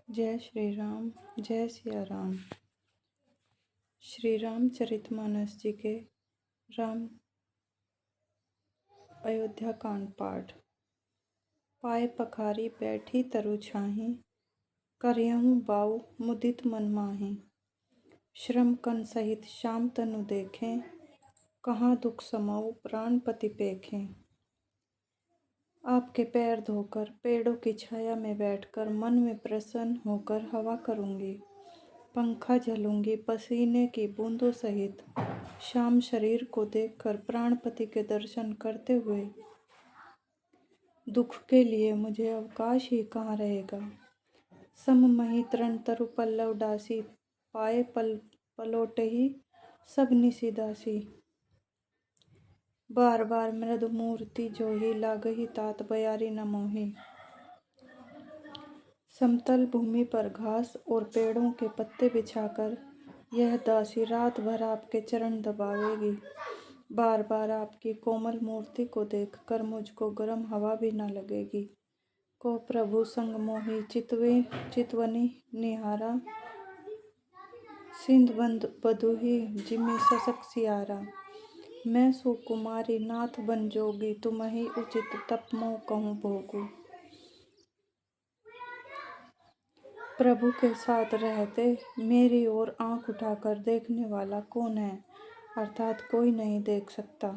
जय श्री राम। जय सिया राम। श्री रामचरितमानस जी के राम अयोध्या कांड पाठ। पाए पखारी बैठी तरु छाही, करियहूँ बाऊ मुदित मन माही। श्रम कन सहित श्याम तनु देखें, कहाँ दुख समाऊ प्राणपति पेखें। आपके पैर धोकर पेड़ों की छाया में बैठकर मन में प्रसन्न होकर हवा करूँगी। पंखा झलूंगी पसीने की बूंदों सहित, श्याम शरीर को देखकर प्राणपति के दर्शन करते हुए दुख के लिए मुझे अवकाश ही कहाँ रहेगा। सममही तृण तरु पल्लव डासी, पाए पलोटे ही सब निसी दासी। बार बार मृदु मूर्ति जोही, लागही तात बयारी न मोही। समतल भूमि पर घास और पेड़ों के पत्ते बिछाकर यह दासी रात भर आपके चरण दबावेगी। बार बार आपकी कोमल मूर्ति को देखकर मुझको गर्म हवा भी न लगेगी। को प्रभु संग मोही चितवनी निहारा, सिंध बधुही जिमि ससक सियारा। मैं सुकुमारी नाथ बन जोगी, तुम्हि उचित तप मों कहूँ भोगू। प्रभु के साथ रहते मेरी ओर आंख उठाकर देखने वाला कौन है, अर्थात कोई नहीं देख सकता।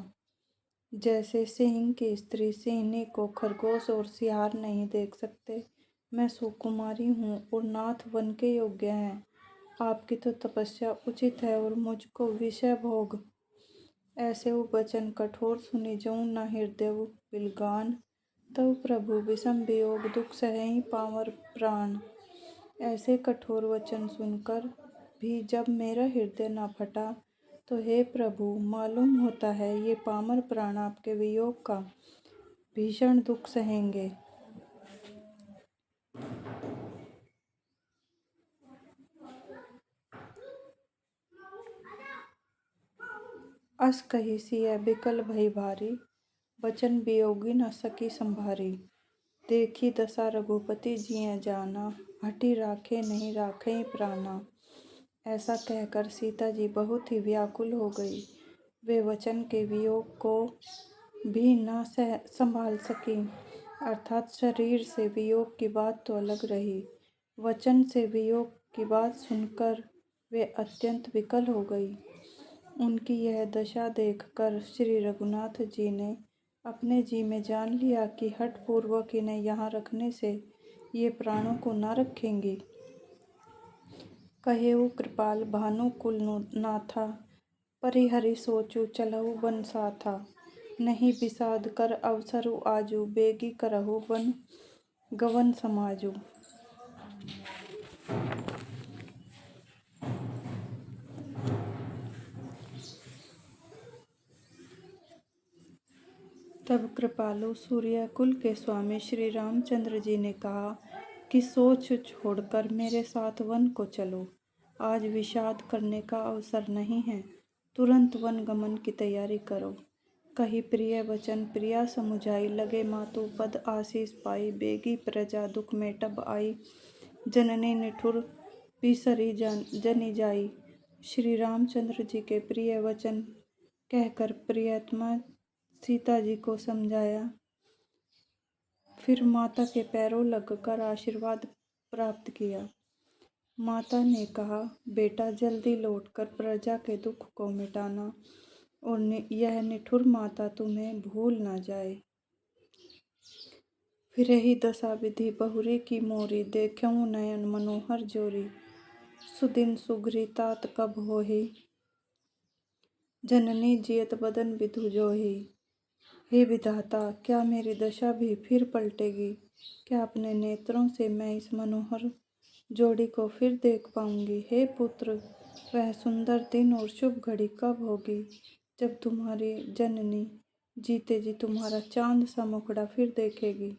जैसे सिंह की स्त्री सिंहनी को खरगोश और सियार नहीं देख सकते, मैं सुकुमारी हूँ और नाथ वन के योग्य है। आपकी तो तपस्या उचित है और मुझको विषय भोग। ऐसे वचन कठोर सुनी जऊँ न हृदय बिलगान, तब प्रभु विषम वियोग दुख सहहि पावर प्राण। ऐसे कठोर वचन सुनकर भी जब मेरा हृदय न फटा, तो हे प्रभु मालूम होता है ये पामर प्राण आपके वियोग का भीषण दुख सहेंगे। अस कही सिय बिकल भई भारी, बचन वियोगी न सकी संभारी। देखी दशा रघुपति जिय जाना, हठी राखे नहीं राखे प्राणा। ऐसा कहकर सीता जी बहुत ही व्याकुल हो गई। वे वचन के वियोग को भी न संभाल सकी। अर्थात शरीर से वियोग की बात तो अलग रही, वचन से वियोग की बात सुनकर वे अत्यंत विकल हो गई। उनकी यह दशा देखकर श्री रघुनाथ जी ने अपने जी में जान लिया कि हठ पूर्वक इन्हें यहाँ रखने से ये प्राणों को न रखेंगी। कहेउ कृपाल भानु कुल नाथा, परिहरि सोचु चलहु बन साथा। नहीं विषाद कर अवसरु आजू, बेगी करहु वन गवन समाजू। तब कृपालु सूर्यकुल के स्वामी श्री रामचंद्र जी ने कहा कि सोच छोड़कर मेरे साथ वन को चलो। आज विषाद करने का अवसर नहीं है, तुरंत वन गमन की तैयारी करो। कही प्रिय वचन प्रिया समुझाई, लगे मातु पद आशीष पाई। बेगी प्रजा दुख में टब आई, जननी निठुर बिसरी जनि जाई। श्री रामचंद्र जी के प्रिय वचन कहकर प्रियतमा सीता जी को समझाया। फिर माता के पैरों लगकर आशीर्वाद प्राप्त किया। माता ने कहा, बेटा जल्दी लौटकर प्रजा के दुख को मिटाना और यह निठुर माता तुम्हें भूल न जाए। फिर ही दशा विधि बहुरी की मोरी, देखऊँ नयन मनोहर जोरी। सुदिन सुघरी तात कब होही, जननी जियत बदन विधु जोही। हे विधाता, क्या मेरी दशा भी फिर पलटेगी? क्या अपने नेत्रों से मैं इस मनोहर जोड़ी को फिर देख पाऊंगी? हे पुत्र, वह सुंदर दिन और शुभ घड़ी कब होगी जब तुम्हारी जननी जीते जी तुम्हारा चांद सा मुखड़ा फिर देखेगी?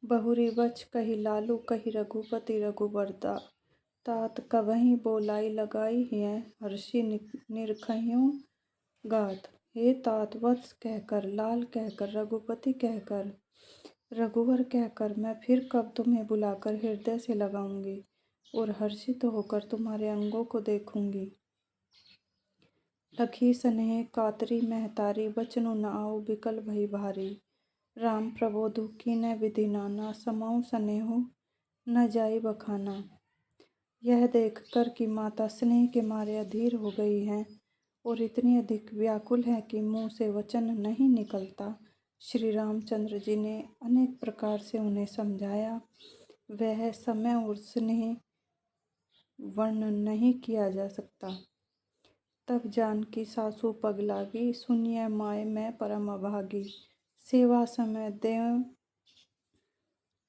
बहुरी वच कही लालू, कही रघुपति रघुबरदा। तात कबहि बोलाई लगाई है, हर्षि निरखहियों गात। हे तात, वत्स कहकर, लाल कहकर, रघुपति कहकर रघुवर कहकर मैं फिर कब तुम्हें बुलाकर हृदय से लगाऊंगी और हर्षित होकर तुम्हारे अंगों को देखूंगी। लखी स्नेह कातरी महतारी बचनु न आओ बिकल भई भारी। राम प्रबोधु कीन्ह विधि नाना समाऊं स्नेहु न जाई बखाना। यह देखकर कि माता स्नेह के मारे अधीर हो गई हैं और इतनी अधिक व्याकुल है कि मुंह से वचन नहीं निकलता, श्री रामचंद्र जी ने अनेक प्रकार से उन्हें समझाया। वह समय और स्नेह वर्णन नहीं किया जा सकता। तब जानकी सासू पगलागी सुनिए माय मैं परम अभागी। सेवा समय देव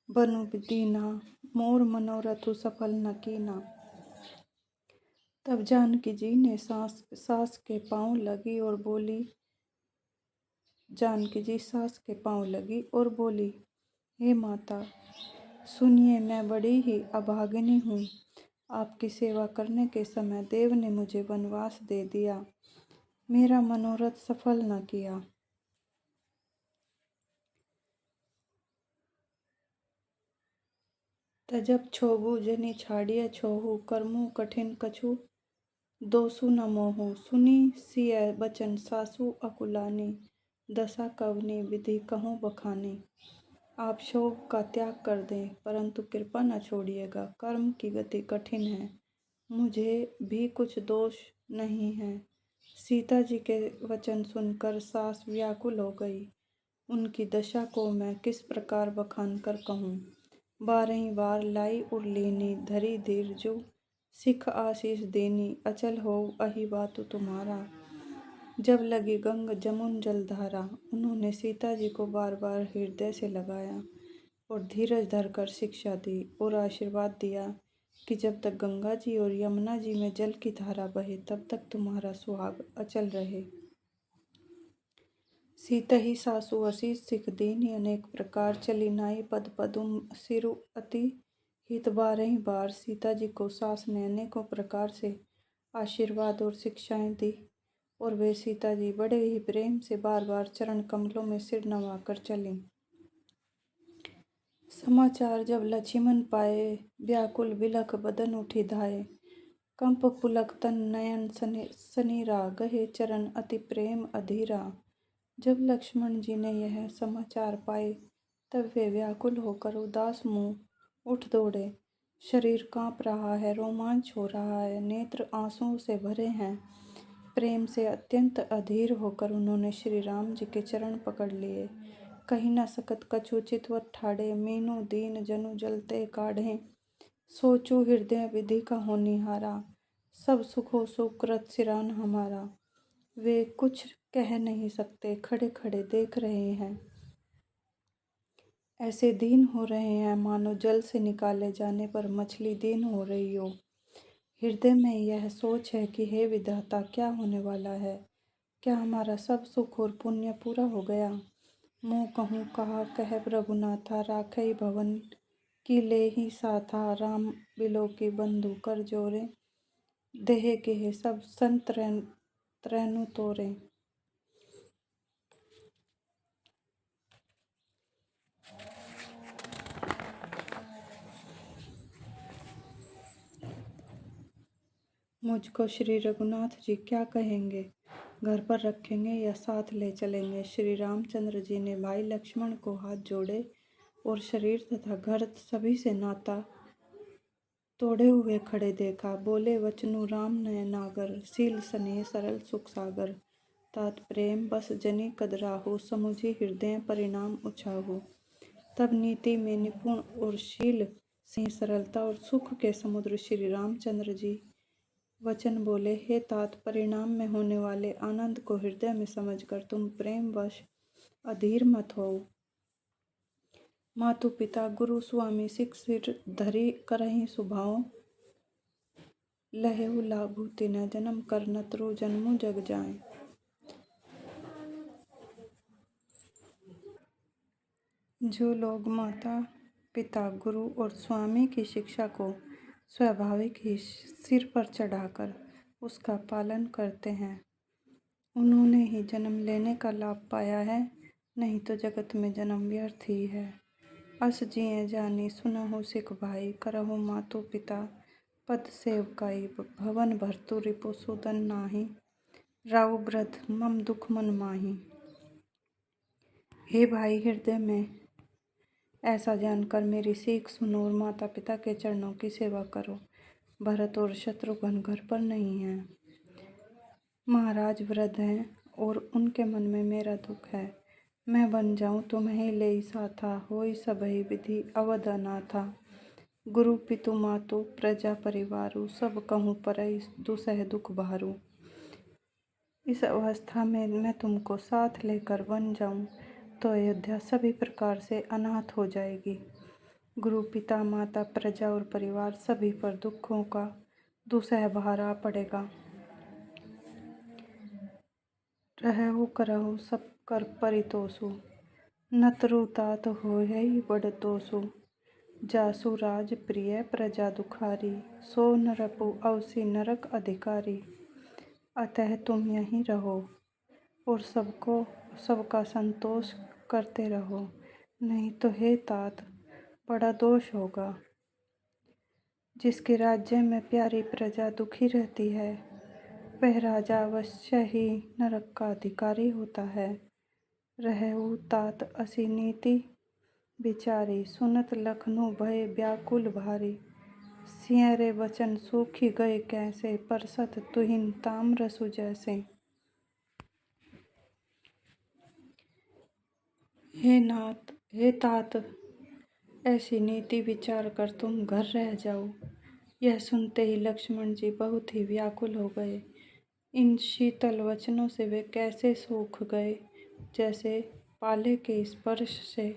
बनु दीना मोर मनोरथ सफल न कीना। तब जानकी जी ने सास के पांव लगी और बोली, जानकी जी सास के पांव लगी और बोली, हे माता सुनिए मैं बड़ी ही अभागिनी हूँ। आपकी सेवा करने के समय देव ने मुझे वनवास दे दिया, मेरा मनोरथ सफल न किया। तजब छोबू जनी छाड़िया छोहू करमू कठिन कछु दोसु न मोहू। सुनी सिय बचन सासु अकुलानी दशा कवनी विधि कहूँ बखानी। आप शोक का त्याग कर दें परंतु कृपा न छोड़िएगा। कर्म की गति कठिन है, मुझे भी कुछ दोष नहीं है। सीता जी के वचन सुनकर सास व्याकुल हो गई। उनकी दशा को मैं किस प्रकार बखान कर कहूँ। 12 बार लाई उर लीनी धरी धीर जो सिख आशीष देनी अचल हो अहि बातु तुम्हारा। जब लगी गंग जमुन जलधारा, उन्होंने सीता जी को बार बार हृदय से लगाया और धीरज धरकर शिक्षा दी और आशीर्वाद दिया कि जब तक गंगा जी और यमुना जी में जल की धारा बहे तब तक तुम्हारा सुहाग अचल रहे। सीता ही सासु आशीष सिख दीनी अनेक प्रकार चली नाई पद पदुम सिरु अति हित। 12 बार सीता जी को सास ने अनेकों प्रकार से आशीर्वाद और शिक्षाएं दी और वे सीता जी बड़े ही प्रेम से बार बार चरण कमलों में सिर नवाकर चलीं। समाचार जब लक्ष्मण पाए व्याकुल बिलख बदन उठी धाये। कंप पुलक तन नयन सनीरा गहे चरण अति प्रेम अधीरा। जब लक्ष्मण जी ने यह समाचार पाए तब वे व्याकुल होकर उदास मुंह उठ दौड़े। शरीर कांप रहा है, रोमांच हो रहा है, नेत्र आंसुओं से भरे हैं। प्रेम से अत्यंत अधीर होकर उन्होंने श्री राम जी के चरण पकड़ लिए। कहीं न सकत कछु चितवत ठाड़े मीनू दीन जनु जलते काढ़े। सोचू हृदय विधि का होनिहारा सब सुखो सुकृत सिरान हमारा। वे कुछ कह नहीं सकते, खड़े खड़े देख रहे हैं। ऐसे दीन हो रहे हैं मानो जल से निकाले जाने पर मछली दीन हो रही हो। हृदय में यह सोच है कि हे विधाता क्या होने वाला है। क्या हमारा सब सुख और पुण्य पूरा हो गया। मुँह कहूँ कहा कहब रघुनाथा राखई भवन की ले ही साथा। राम बिलो की बंधु कर जोरे देह के सब संत त्रैनु तोरे। मुझको श्री रघुनाथ जी क्या कहेंगे, घर पर रखेंगे या साथ ले चलेंगे। श्री रामचंद्र जी ने भाई लक्ष्मण को हाथ जोड़े और शरीर तथा घर सभी से नाता तोड़े हुए खड़े देखा। बोले वचनु राम नय नागर सील स्नेह सरल सुख सागर। तात प्रेम बस जनी कदराहु समुझी हृदय परिणाम उछाहु। तब नीति में निपुण और शील स्नेह सरलता और सुख के समुद्र श्री रामचंद्र जी वचन बोले, हे तात परिणाम में होने वाले आनंद को हृदय में समझकर तुम प्रेम वश अधीर मत हो। मातु पिता गुरु स्वामी सिख सिर धरी करहि सुभाव। लहेहु लाभु तिन्ह जन्म कर नतरु जन्मु जग जाए। जो लोग माता पिता गुरु और स्वामी की शिक्षा को स्वाभाविक ही सिर पर चढ़ाकर उसका पालन करते हैं, उन्होंने ही जन्म लेने का लाभ पाया है, नहीं तो जगत में जन्म व्यर्थ ही है। अस जिए जानी सुनहु सिख भाई, करहु मातु पिता पद सेवकाई। भवन भर्तु रिपु सुदन नाही, राउ वृद्ध मम दुख मन माही। हे भाई, हृदय में ऐसा जानकर मेरी सीख सुनो और माता पिता के चरणों की सेवा करो। भरत और शत्रुघ्न घर पर नहीं हैं, महाराज वृद्ध हैं और उनके मन में मेरा दुख है। मैं बन जाऊं तुम्हें ले साथा, होई सबहि विधि अवध अनाथा। गुरु पितु मातु प्रजा परिवारु, सब कहूँ परई दुसह दुख भारू। इस अवस्था में मैं तुमको साथ लेकर बन जाऊं तो अयोध्या सभी प्रकार से अनाथ हो जाएगी। गुरु पिता माता प्रजा और परिवार सभी पर दुखों का दुसह भार आ पड़ेगा। रहु करहु सब कर परितोषु, नतरु तात होई बड़ तोषु। जासु राज प्रिय प्रजा दुखारी, सो नरपु अवसि नरक अधिकारी। अतः तुम यहीं रहो और सबका संतोष करते रहो, नहीं तो हे तात बड़ा दोष होगा। जिसके राज्य में प्यारी प्रजा दुखी रहती है, वह राजा अवश्य ही नरक का अधिकारी होता है। रहु तात असी नीति विचारी, सुनत लखनऊ भय व्याकुल भारी। सिंह रे वचन सूखी गए कैसे, परसत तुहिन ताम्रसु जैसे। हे तात, ऐसी नीति विचार कर तुम घर रह जाओ। यह सुनते ही लक्ष्मण जी बहुत ही व्याकुल हो गए। इन शीतल वचनों से वे कैसे सूख गए, जैसे पाले के स्पर्श से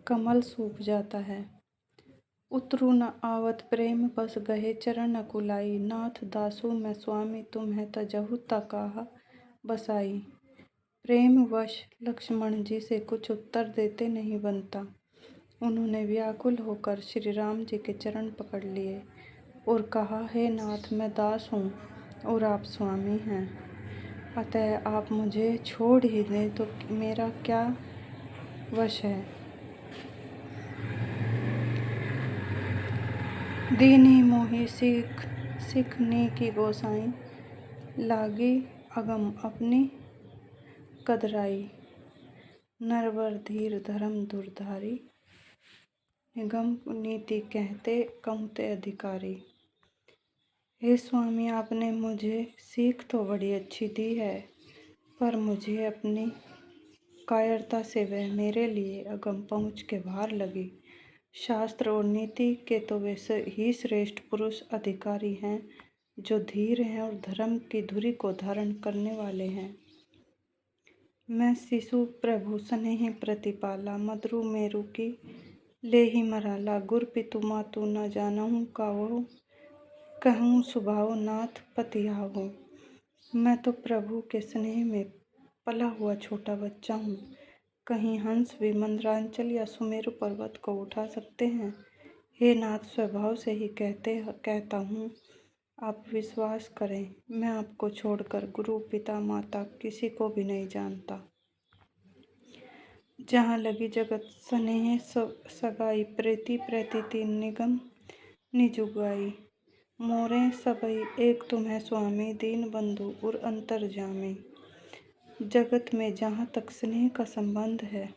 कमल सूख जाता है। उतरु न आवत प्रेम बस गहे चरण अकुलाई, नाथ दासु मैं स्वामी तुम्हें तजहु तकाहा बसाई। प्रेमवश लक्ष्मण जी से कुछ उत्तर देते नहीं बनता। उन्होंने व्याकुल होकर श्री राम जी के चरण पकड़ लिए और कहा, हे नाथ, मैं दास हूँ और आप स्वामी हैं, अतः आप मुझे छोड़ ही दें तो मेरा क्या वश है। दीनी मोहि सिखनी की गोसाई, लागी अगम अपनी कदराई। नरवर धीर धर्म दुर्धारी, निगम नीति कहते कहते अधिकारी। हे स्वामी, आपने मुझे सीख तो बड़ी अच्छी दी है, पर मुझे अपनी कायरता से वह मेरे लिए अगम पहुँच के भार लगी। शास्त्र और नीति के तो वे ही श्रेष्ठ पुरुष अधिकारी हैं जो धीर हैं और धर्म की धुरी को धारण करने वाले हैं। मैं शिशु प्रभु स्नेह प्रतिपाला, मद्रु मेरु की लेहि मराला। गुर पितु मातु न जानहु काहू, कहूँ सुभाव नाथ पतियाहू। मैं तो प्रभु के स्नेह में पला हुआ छोटा बच्चा हूँ। कहीं हंस भी मंद्रांचल या सुमेरु पर्वत को उठा सकते हैं। हे नाथ, स्वभाव से ही कहता हूँ, आप विश्वास करें, मैं आपको छोड़कर गुरु पिता माता किसी को भी नहीं जानता। जहाँ लगी जगत स्नेह सगाई, प्रीति प्रतीति निगम निजुगाई। मोरे सबई एक तुम्हें स्वामी, दीन बंधु उर अंतर्जामी। जगत में जहाँ तक स्नेह का संबंध है,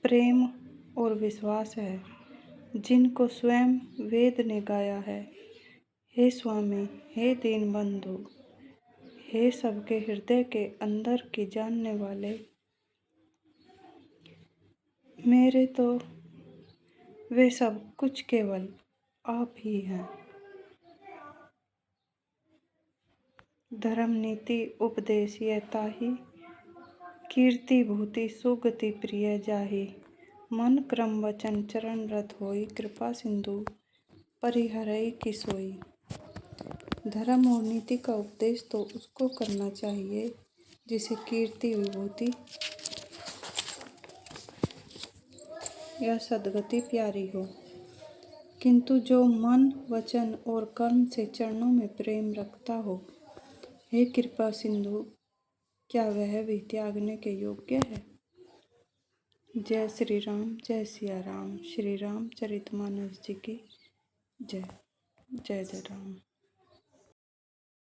प्रेम और विश्वास है, जिनको स्वयं वेद ने गाया है, हे स्वामी, हे दीन बंधु, हे सबके हृदय के अंदर की जानने वाले, मेरे तो वे सब कुछ केवल आप ही हैं। धर्म नीति उपदेश ये ताही, कीर्ति भूति सुगति प्रिय जाही। मन क्रम वचन चरण रत होई, कृपा सिंधु परिहरई की सोई। धर्म और नीति का उपदेश तो उसको करना चाहिए जिसे कीर्ति विभूति या सद्गति प्यारी हो, किंतु जो मन वचन और कर्म से चरणों में प्रेम रखता हो, हे कृपा सिंधु, क्या वह भी त्यागने के योग्य है। जय श्री राम, जय सिया राम। श्री रामचरितमानस जी की जय। जय जय राम।